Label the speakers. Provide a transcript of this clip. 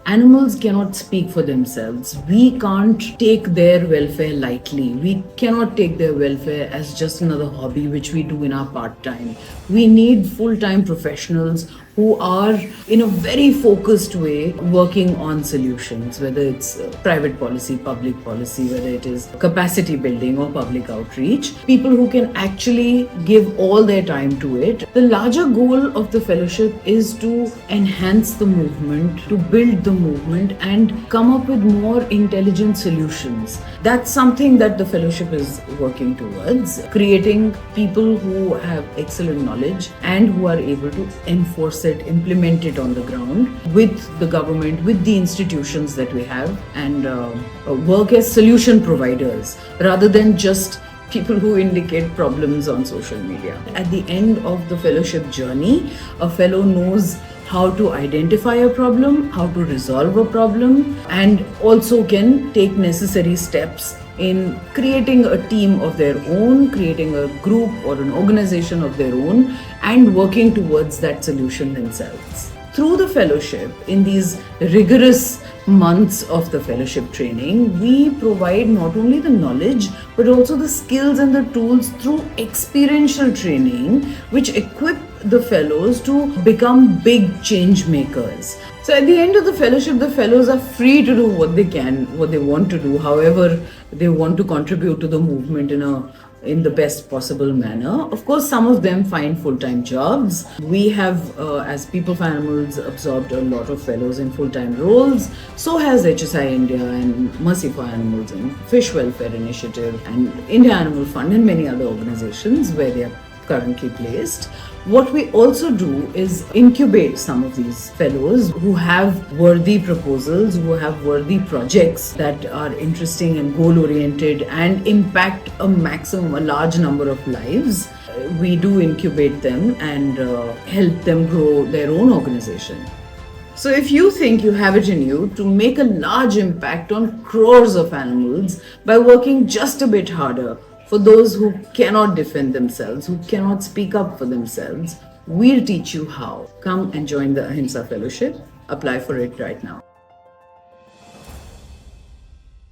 Speaker 1: Animals cannot speak for themselves. We can't take their welfare lightly. We cannot take their welfare as just another hobby which we do in our part time. We need full time professionals who are, in a very focused way, working on solutions, whether it's private policy, public policy, whether it is capacity building or public outreach. People who can actually give all their time to it. The larger goal of the fellowship is to enhance the movement, to build the movement, and come up with more intelligent solutions. That's something that the fellowship is working towards, creating people who have excellent knowledge and who are able to enforce it, implement it on the ground with the government, with the institutions that we have, and work as solution providers rather than just people who indicate problems on social media. At the end of the fellowship journey, a fellow knows how to identify a problem, how to resolve a problem, and also can take necessary steps in creating a team of their own, creating a group or an organization of their own, and working towards that solution themselves. Through the fellowship, in these rigorous months of the fellowship training, we provide not only the knowledge but also the skills and the tools through experiential training, which equip the fellows to become big change makers. So at the end of the fellowship, the fellows are free to do what they can, what they want to do, however they want to contribute to the movement in the best possible manner. Of course, some of them find full-time jobs. We have, as People for Animals, absorbed a lot of fellows in full-time roles. So has HSI India and Mercy for Animals and Fish Welfare Initiative and India Animal Fund and many other organizations where they are currently placed. What we also do is incubate some of these fellows who have worthy proposals, who have worthy projects that are interesting and goal-oriented and impact a large number of lives. We do incubate them and help them grow their own organization. So if you think you have it in you to make a large impact on crores of animals by working just a bit harder, for those who cannot defend themselves, who cannot speak up for themselves, we'll teach you how. Come and join the Ahimsa Fellowship. Apply for it right now.